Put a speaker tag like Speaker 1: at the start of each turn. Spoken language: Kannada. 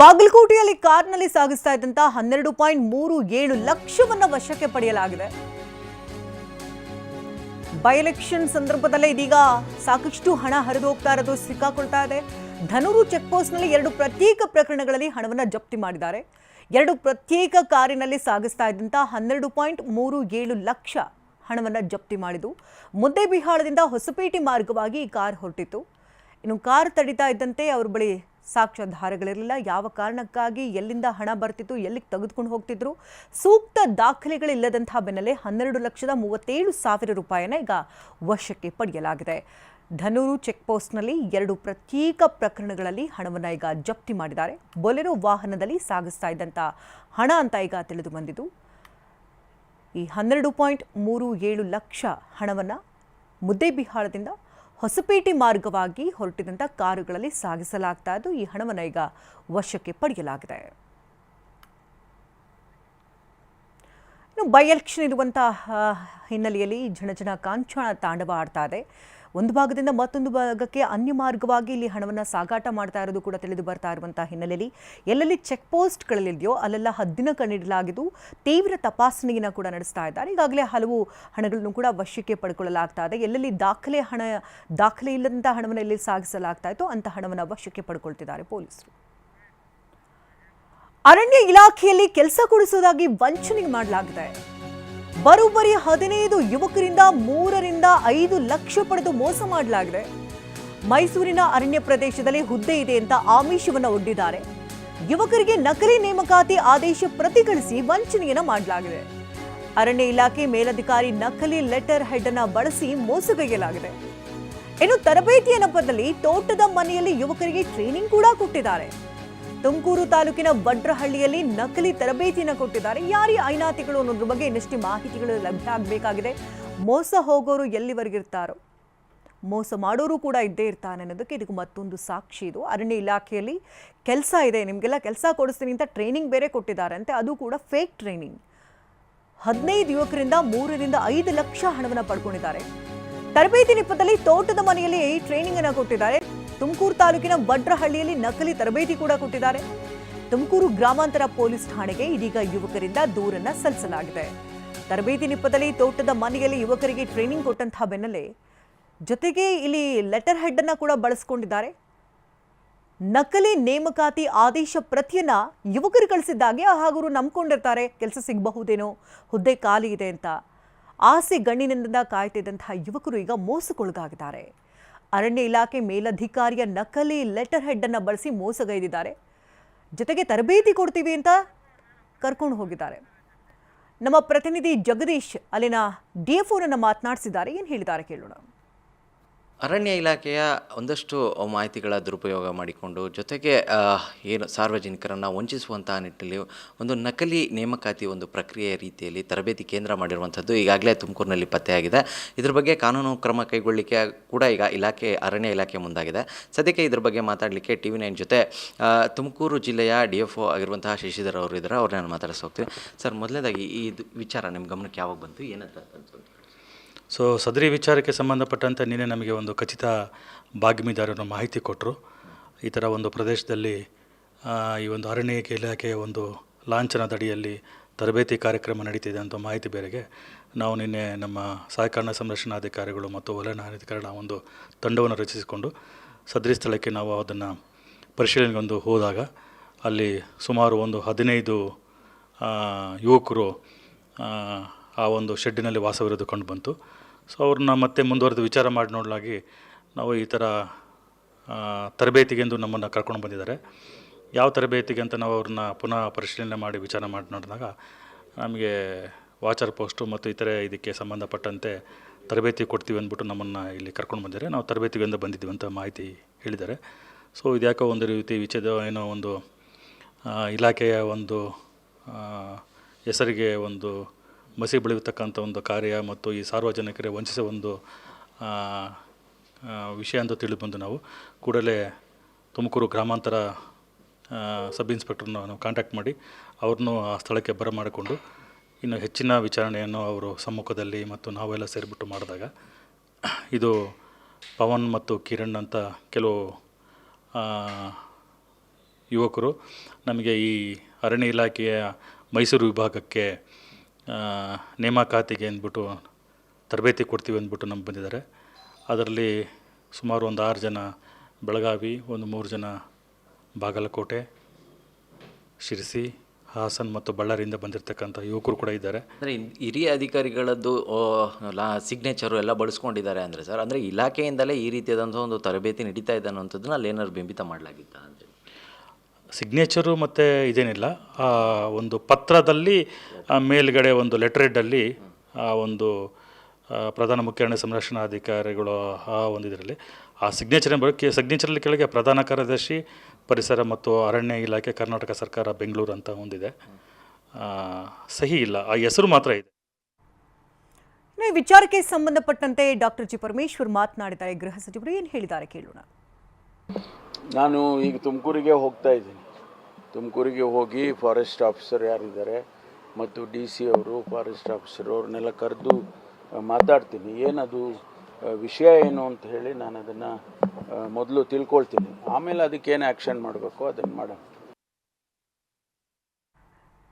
Speaker 1: ಬಾಗಲಕೋಟೆಯಲ್ಲಿ ಕಾರ್ನಲ್ಲಿ ಸಾಗಿಸ್ತಾ ಇದ್ದಂತ 12.37 ಲಕ್ಷವನ್ನ ವಶಕ್ಕೆ ಪಡೆಯಲಾಗಿದೆ. ಬೈ ಎಲೆಕ್ಷನ್ ಸಂದರ್ಭದಲ್ಲೇ ಇದೀಗ ಸಾಕಷ್ಟು ಹಣ ಹರಿದು ಹೋಗ್ತಾ ಇರೋದು ಸಿಕ್ಕಾಕೊಳ್ತಾ ಇದೆ. ಧನೂರು ಚೆಕ್ ಪೋಸ್ಟ್ ನಲ್ಲಿ 2 ಪ್ರತ್ಯೇಕ ಪ್ರಕರಣಗಳಲ್ಲಿ ಹಣವನ್ನ ಜಪ್ತಿ ಮಾಡಿದ್ದಾರೆ. 2 ಪ್ರತ್ಯೇಕ ಕಾರಿನಲ್ಲಿ ಸಾಗಿಸ್ತಾ ಇದ್ದಂತ 12.37 ಲಕ್ಷ ಹಣವನ್ನ ಜಪ್ತಿ ಮಾಡಿದ್ದು. ಮುದ್ದೇಬಿಹಾಳದಿಂದ ಹೊಸಪೇಟೆ ಮಾರ್ಗವಾಗಿ ಈ ಕಾರ್ ಹೊರಟಿತ್ತು. ಇನ್ನು ಕಾರ್ ತಡಿತಾ ಇದ್ದಂತೆ ಅವರ ಬಳಿ ಸಾಕ್ಷ್ಯಾಧಾರಗಳಿರಲಿಲ್ಲ. ಯಾವ ಕಾರಣಕ್ಕಾಗಿ ಎಲ್ಲಿಂದ ಹಣ ಬರ್ತಿತ್ತು, ಎಲ್ಲಿಗೆ ತೆಗೆದುಕೊಂಡು ಹೋಗ್ತಿದ್ರು, ಸೂಕ್ತ ದಾಖಲೆಗಳಿಲ್ಲದಂತಹ ಬೆನ್ನಲ್ಲೇ 12,37,000 ರೂಪಾಯಿನ ಈಗ ವಶಕ್ಕೆ ಪಡೆಯಲಾಗಿದೆ. ಧನೂರು ಚೆಕ್ ಪೋಸ್ಟ್ನಲ್ಲಿ 2 ಪ್ರತ್ಯೇಕ ಪ್ರಕರಣಗಳಲ್ಲಿ ಹಣವನ್ನು ಈಗ ಜಪ್ತಿ ಮಾಡಿದ್ದಾರೆ. ಬೊಲೆರೋ ವಾಹನದಲ್ಲಿ ಸಾಗಿಸ್ತಾ ಇದ್ದಂಥ ಹಣ ಅಂತ ಈಗ ತಿಳಿದು ಬಂದಿದ್ದು. ಈ 12.37 ಲಕ್ಷ ಹಣವನ್ನು ಮುದ್ದೇಬಿಹಾಳದಿಂದ ಹೊಸಪೇಟೆ ಮಾರ್ಗವಾಗಿ ಹೊರಟಿದಂಥ ಕಾರುಗಳಲ್ಲಿ ಸಾಗಿಸಲಾಗ್ತಾ ಇದ್ದು ಈ ಹಣವನ್ನು ಈಗ ವಶಕ್ಕೆ ಪಡೆಯಲಾಗಿದೆ. ಇನ್ನು ಬೈ ಎಲೆಕ್ಷನ್ ಇರುವಂತಹ ಹಿನ್ನೆಲೆಯಲ್ಲಿ ಜನಜನ ಕಾಂಚನ ತಾಂಡವ ಆಡ್ತಾ ಇದೆ. ಒಂದು ಭಾಗದಿಂದ ಮತ್ತೊಂದು ಭಾಗಕ್ಕೆ ಅನ್ಯ ಮಾರ್ಗವಾಗಿ ಇಲ್ಲಿ ಹಣವನ್ನು ಸಾಗಾಟ ಮಾಡ್ತಾ ಇರೋದು ಕೂಡ ತಿಳಿದು ಬರ್ತಾ ಇರುವಂತಹ ಹಿನ್ನೆಲೆಯಲ್ಲಿ ಎಲ್ಲೆಲ್ಲಿ ಚೆಕ್ ಪೋಸ್ಟ್ಗಳಲ್ಲಿದೆಯೋ ಅಲ್ಲೆಲ್ಲ ಹದ್ದಿನ ಕಣ್ಣಿಡಲಾಗಿದ್ದು ತೀವ್ರ ತಪಾಸಣೆಯನ್ನು ಕೂಡ ನಡೆಸ್ತಾ ಇದ್ದಾರೆ. ಈಗಾಗಲೇ ಹಲವು ಹಣಗಳನ್ನು ಕೂಡ ವಶಕ್ಕೆ ಪಡ್ಕೊಳ್ಳಲಾಗ್ತಾ ಇದೆ. ಎಲ್ಲೆಲ್ಲಿ ದಾಖಲೆ ಇಲ್ಲದಂಥ ಹಣವನ್ನು ಎಲ್ಲಿ ಸಾಗಿಸಲಾಗ್ತಾ ಇತ್ತು ಅಂತ ಹಣವನ್ನು ವಶಕ್ಕೆ ಪಡ್ಕೊಳ್ತಿದ್ದಾರೆ ಪೊಲೀಸರು. ಅರಣ್ಯ ಇಲಾಖೆಯಲ್ಲಿ ಕೆಲಸ ಕೊಡಿಸುವುದಾಗಿ ವಂಚನೆ ಮಾಡಲಾಗಿದೆ. ಬರೋಬ್ಬರಿ 15 ಯುವಕರಿಂದ 3-5 ಲಕ್ಷ ಪಡೆದು ಮೋಸ ಮಾಡಲಾಗಿದೆ. ಮೈಸೂರಿನ ಅರಣ್ಯ ಪ್ರದೇಶದಲ್ಲಿ ಹುದ್ದೆ ಇದೆ ಅಂತ ಆಮಿಷವನ್ನು ಒಡ್ಡಿದ್ದಾರೆ. ಯುವಕರಿಗೆ ನಕಲಿ ನೇಮಕಾತಿ ಆದೇಶ ಪ್ರತಿಗಳಿಸಿ ವಂಚನೆಯನ್ನ ಮಾಡಲಾಗಿದೆ. ಅರಣ್ಯ ಇಲಾಖೆ ಮೇಲಧಿಕಾರಿ ನಕಲಿ ಲೆಟರ್ ಹೆಡ್ ಅನ್ನ ಬಳಸಿ ಮೋಸಗೈಯಲಾಗಿದೆ. ಇನ್ನು ತರಬೇತಿಯ ನೆಪದಲ್ಲಿ ತೋಟದ ಮನೆಯಲ್ಲಿ ಯುವಕರಿಗೆ ಟ್ರೈನಿಂಗ್ ಕೂಡ ಕೊಟ್ಟಿದ್ದಾರೆ. ತುಮಕೂರು ತಾಲೂಕಿನ ವಡ್ರಹಳ್ಳಿಯಲ್ಲಿ ನಕಲಿ ತರಬೇತಿಯನ್ನು ಕೊಟ್ಟಿದ್ದಾರೆ. ಯಾರೇ ಐನಾತಿಗಳು ಅನ್ನೋದ್ರ ಬಗ್ಗೆ ಇನ್ನಷ್ಟು ಮಾಹಿತಿಗಳು ಲಭ್ಯ ಆಗಬೇಕಾಗಿದೆ. ಮೋಸ ಹೋಗೋರು ಎಲ್ಲಿವರೆಗಿರ್ತಾರೋ ಮೋಸ ಮಾಡೋರು ಕೂಡ ಇದ್ದೇ ಇರ್ತಾನೆ ಅನ್ನೋದಕ್ಕೆ ಇದಕ್ಕೆ ಮತ್ತೊಂದು ಸಾಕ್ಷಿ ಇದು. ಅರಣ್ಯ ಇಲಾಖೆಯಲ್ಲಿ ಕೆಲಸ ಇದೆ, ನಿಮಗೆಲ್ಲ ಕೆಲಸ ಕೊಡಿಸ್ತೀನಿ ಅಂತ ಟ್ರೈನಿಂಗ್ ಬೇರೆ ಕೊಟ್ಟಿದ್ದಾರೆ ಅಂತೆ. ಅದು ಕೂಡ ಫೇಕ್ ಟ್ರೈನಿಂಗ್. 15 ಯುವಕರಿಂದ 3-5 ಲಕ್ಷ ಹಣವನ್ನು ಪಡ್ಕೊಂಡಿದ್ದಾರೆ. ತರಬೇತಿ ನೆಪದಲ್ಲಿ ತೋಟದ ಮನೆಯಲ್ಲಿ ಟ್ರೈನಿಂಗ್ ಅನ್ನು ಕೊಟ್ಟಿದ್ದಾರೆ. ತುಮಕೂರು ತಾಲೂಕಿನ ವಡ್ರಹಳ್ಳಿಯಲ್ಲಿ ನಕಲಿ ತರಬೇತಿ ಕೂಡ ಕೊಟ್ಟಿದ್ದಾರೆ. ತುಮಕೂರು ಗ್ರಾಮಾಂತರ ಪೊಲೀಸ್ ಠಾಣೆಗೆ ಇದೀಗ ಯುವಕರಿಂದ ದೂರನ್ನ ಸಲ್ಲಿಸಲಾಗಿದೆ. ತರಬೇತಿ ನೆಪದಲ್ಲಿ ತೋಟದ ಮನೆಯಲ್ಲಿ ಯುವಕರಿಗೆ ಟ್ರೈನಿಂಗ್ ಕೊಟ್ಟಂತಹ ಬೆನ್ನಲ್ಲೇ ಜೊತೆಗೆ ಇಲ್ಲಿ ಲೆಟರ್ ಹೆಡ್ ಅನ್ನ ಕೂಡ ಬಳಸಿಕೊಂಡಿದ್ದಾರೆ. ನಕಲಿ ನೇಮಕಾತಿ ಆದೇಶ ಪ್ರತಿಯನ್ನ ಯುವಕರು ಕಳಿಸಿದ್ದಾಗೆ ಹಾಗೂ ನಂಬ್ಕೊಂಡಿರ್ತಾರೆ ಕೆಲಸ ಸಿಗಬಹುದೇನೋ, ಹುದ್ದೆ ಖಾಲಿ ಇದೆ ಅಂತ. ಆಸೆ ಗಣ್ಣಿನಿಂದ ಕಾಯ್ತಿದ್ದಂತಹ ಯುವಕರು ಈಗ ಮೋಸಕ್ಕೊಳಗಾಗಿದ್ದಾರೆ. ಅರಣ್ಯ ಇಲಾಖೆ ಮೇಲಧಿಕಾರಿಯ ನಕಲಿ ಲೆಟರ್ ಹೆಡ್ ಅನ್ನು ಬಳಸಿ ಮೋಸಗೈದಿದ್ದಾರೆ. ಜೊತೆಗೆ ತರಬೇತಿ ಕೊಡ್ತೀವಿ ಅಂತ ಕರ್ಕೊಂಡು ಹೋಗಿದ್ದಾರೆ. ನಮ್ಮ ಪ್ರತಿನಿಧಿ ಜಗದೀಶ್ ಅಲ್ಲಿನ DFO ಅನ್ನು ಮಾತನಾಡಿಸಿದ್ದಾರೆ. ಏನು ಹೇಳಿದ್ದಾರೆ ಕೇಳೋಣ.
Speaker 2: ಅರಣ್ಯ ಇಲಾಖೆಯ ಒಂದಷ್ಟು ಮಾಹಿತಿಗಳ ದುರುಪಯೋಗ ಮಾಡಿಕೊಂಡು ಜೊತೆಗೆ ಏನು ಸಾರ್ವಜನಿಕರನ್ನು ವಂಚಿಸುವಂತಹ ನಿಟ್ಟಿನಲ್ಲಿ ಒಂದು ನಕಲಿ ನೇಮಕಾತಿ ಒಂದು ಪ್ರಕ್ರಿಯೆಯ ರೀತಿಯಲ್ಲಿ ತರಬೇತಿ ಕೇಂದ್ರ ಮಾಡಿರುವಂಥದ್ದು ಈಗಾಗಲೇ ತುಮಕೂರಿನಲ್ಲಿ ಪತ್ತೆಯಾಗಿದೆ. ಇದ್ರ ಬಗ್ಗೆ ಕಾನೂನು ಕ್ರಮ ಕೈಗೊಳ್ಳಲಿಕ್ಕೆ ಕೂಡ ಈಗ ಅರಣ್ಯ ಇಲಾಖೆ ಮುಂದಾಗಿದೆ. ಸದ್ಯಕ್ಕೆ ಇದ್ರ ಬಗ್ಗೆ ಮಾತಾಡಲಿಕ್ಕೆ TV9 ಜೊತೆ ತುಮಕೂರು ಜಿಲ್ಲೆಯ DFO ಆಗಿರುವಂತಹ ಶಶಿಧರ್ ಅವರು ಇದ್ದಾರೆ. ಅವ್ರನ್ನ ನಾನು ಮಾತಾಡಿಸಿ ಹೋಗ್ತೀನಿ. ಸರ್, ಮೊದಲನೇದಾಗಿ ಈ ವಿಚಾರ ನಿಮ್ಮ ಗಮನಕ್ಕೆ ಯಾವಾಗ ಬಂತು, ಏನಂತ?
Speaker 3: ಸದರಿ ವಿಚಾರಕ್ಕೆ ಸಂಬಂಧಪಟ್ಟಂತೆ ನಿನ್ನೆ ನಮಗೆ ಒಂದು ಖಚಿತ ಬಾಗ್ಮಿದಾರರು ಮಾಹಿತಿ ಕೊಟ್ಟರು. ಈ ಥರ ಒಂದು ಪ್ರದೇಶದಲ್ಲಿ ಈ ಒಂದು ಅರಣ್ಯ ಇಲಾಖೆಯ ಒಂದು ಲಾಂಛನದಡಿಯಲ್ಲಿ ತರಬೇತಿ ಕಾರ್ಯಕ್ರಮ ನಡೀತಿದೆ ಅಂತ ಮಾಹಿತಿ ಬೇರೆಗೆ ನಾವು ನಿನ್ನೆ ನಮ್ಮ ಸಹಕಾರ ಸಂರಕ್ಷಣಾಧಿಕಾರಿಗಳು ಮತ್ತು ವಲಯಾಧಿಕಾರಿಗಳ ಒಂದು ತಂಡವನ್ನು ರಚಿಸಿಕೊಂಡು ಸದರಿ ಸ್ಥಳಕ್ಕೆ ನಾವು ಅದನ್ನು ಪರಿಶೀಲನೆಗೊಂದು ಹೋದಾಗ ಅಲ್ಲಿ ಸುಮಾರು ಒಂದು 15 ಯುವಕರು ಆ ಒಂದು ಶೆಡ್ಡಿನಲ್ಲಿ ವಾಸವಿರೋದು ಕಂಡು ಬಂತು. ಸೊ ಅವ್ರನ್ನ ಮತ್ತೆ ಮುಂದುವರೆದು ವಿಚಾರ ಮಾಡಿ ನೋಡಲಾಗಿ ನಾವು ಈ ಥರ ತರಬೇತಿಗೆಂದು ನಮ್ಮನ್ನು ಕರ್ಕೊಂಡು ಬಂದಿದ್ದಾರೆ. ಯಾವ ತರಬೇತಿಗೆ ಅಂತ ನಾವು ಅವ್ರನ್ನ ಪುನಃ ಪರಿಶೀಲನೆ ಮಾಡಿ ವಿಚಾರ ಮಾಡಿ ನೋಡಿದಾಗ ನಮಗೆ ವಾಚರ್ ಪೋಸ್ಟು ಮತ್ತು ಇತರೆ ಇದಕ್ಕೆ ಸಂಬಂಧಪಟ್ಟಂತೆ ತರಬೇತಿ ಕೊಡ್ತೀವಿ ಅಂದ್ಬಿಟ್ಟು ನಮ್ಮನ್ನು ಇಲ್ಲಿ ಕರ್ಕೊಂಡು ಬಂದಿದ್ದಾರೆ. ನಾವು ತರಬೇತಿಗೆಂದು ಬಂದಿದ್ದೀವಿ ಅಂತ ಮಾಹಿತಿ ಹೇಳಿದ್ದಾರೆ. ಸೊ ಇದ್ಯಾಕೋ ಒಂದು ರೀತಿ ಏನೋ ಒಂದು ಇಲಾಖೆಯ ಒಂದು ಹೆಸರಿಗೆ ಒಂದು ಮಸಿ ಬೆಳೆಯತಕ್ಕಂಥ ಒಂದು ಕಾರ್ಯ ಮತ್ತು ಈ ಸಾರ್ವಜನಿಕರಿಗೆ ವಂಚಿಸುವ ಒಂದು ವಿಷಯ ಅಂತ ತಿಳಿದುಬಂದು ನಾವು ಕೂಡಲೇ ತುಮಕೂರು ಗ್ರಾಮಾಂತರ ಸಬ್ ಇನ್ಸ್ಪೆಕ್ಟರ್ನ ನಾವು ಕಾಂಟ್ಯಾಕ್ಟ್ ಮಾಡಿ ಅವ್ರನ್ನೂ ಆ ಸ್ಥಳಕ್ಕೆ ಬರಮಾಡಿಕೊಂಡು ಇನ್ನು ಹೆಚ್ಚಿನ ವಿಚಾರಣೆಯನ್ನು ಅವರು ಸಮ್ಮುಖದಲ್ಲಿ ಮತ್ತು ನಾವೆಲ್ಲ ಸೇರಿಬಿಟ್ಟು ಮಾಡಿದಾಗ ಇದು ಪವನ್ ಮತ್ತು ಕಿರಣ್ ಅಂತ ಕೆಲವು ಯುವಕರು ನಮಗೆ ಈ ಅರಣ್ಯ ಇಲಾಖೆಯ ಮೈಸೂರು ವಿಭಾಗಕ್ಕೆ ನೇಮಕಾತಿಗೆ ಅಂದ್ಬಿಟ್ಟು ತರಬೇತಿ ಕೊಡ್ತೀವಿ ಅಂದ್ಬಿಟ್ಟು ನಮ್ಗೆ ಬಂದಿದ್ದಾರೆ. ಅದರಲ್ಲಿ ಸುಮಾರು ಒಂದು 6 ಜನ ಬೆಳಗಾವಿ, ಒಂದು 3 ಜನ ಬಾಗಲಕೋಟೆ, ಶಿರಸಿ, ಹಾಸನ್ ಮತ್ತು ಬಳ್ಳಾರಿಯಿಂದ ಬಂದಿರತಕ್ಕಂಥ ಯುವಕರು ಕೂಡ ಇದ್ದಾರೆ.
Speaker 2: ಅಂದರೆ ಹಿರಿಯ ಅಧಿಕಾರಿಗಳದ್ದು ಸಿಗ್ನೇಚರು ಎಲ್ಲ ಬಳಸ್ಕೊಂಡಿದ್ದಾರೆ ಅಂದರೆ ಸರ್, ಅಂದರೆ ಇಲಾಖೆಯಿಂದಲೇ ಈ ರೀತಿಯಾದಂಥ ಒಂದು ತರಬೇತಿ ನಡೀತಾ ಇದೆ ಅನ್ನೋಂಥದ್ದನ್ನ ಅಲ್ಲಿ ಏನಾದ್ರು ಬಿಂಬಿತ ಮಾಡಲಾಗಿತ್ತ ಅಂದರೆ
Speaker 3: ಸಿಗ್ನೇಚರು ಮತ್ತು ಇದೇನಿಲ್ಲ, ಒಂದು ಪತ್ರದಲ್ಲಿ ಮೇಲ್ಗಡೆ ಒಂದು ಲೆಟ್ರೆಡಲ್ಲಿ ಒಂದು ಪ್ರಧಾನ ಮುಖ್ಯ ಅರಣ್ಯ ಸಂರಕ್ಷಣಾಧಿಕಾರಿಗಳು ಆ ಒಂದು ಇದರಲ್ಲಿ ಆ ಸಿಗ್ನೇಚರಲ್ಲಿ ಕೆಳಗೆ ಪ್ರಧಾನ ಕಾರ್ಯದರ್ಶಿ ಪರಿಸರ ಮತ್ತು ಅರಣ್ಯ ಇಲಾಖೆ ಕರ್ನಾಟಕ ಸರ್ಕಾರ ಬೆಂಗಳೂರು ಅಂತ ಒಂದಿದೆ, ಸಹಿ ಇಲ್ಲ, ಆ ಹೆಸರು ಮಾತ್ರ ಇದೆ.
Speaker 1: ಈ ವಿಚಾರಕ್ಕೆ ಸಂಬಂಧಪಟ್ಟಂತೆ ಡಾಕ್ಟರ್ ಜಿ ಪರಮೇಶ್ವರ್ ಮಾತನಾಡಿದ್ದಾರೆ. ಗೃಹ ಸಚಿವರು ಏನು ಹೇಳಿದ್ದಾರೆ ಕೇಳೋಣ.
Speaker 4: ನಾನು ಈಗ ತುಮಕೂರಿಗೆ ಹೋಗ್ತಾ ಇದ್ದೀನಿ. ತುಮಕೂರಿಗೆ ಹೋಗಿ ಫಾರೆಸ್ಟ್ ಆಫೀಸರ್ ಯಾರಿದ್ದಾರೆ ಮತ್ತು DC ಅವರು, ಫಾರೆಸ್ಟ್ ಆಫೀಸರ್ ಅವ್ರನ್ನೆಲ್ಲ ಕರೆದು ಮಾತಾಡ್ತೀನಿ. ಏನದು ವಿಷಯ ಏನು ಅಂತ ಹೇಳಿ ನಾನು ಅದನ್ನು ಮೊದಲು ತಿಳ್ಕೊಳ್ತೀನಿ. ಆಮೇಲೆ ಅದಕ್ಕೇನು ಆ್ಯಕ್ಷನ್ ಮಾಡಬೇಕು ಅದನ್ನು ಮಾಡೋಣ.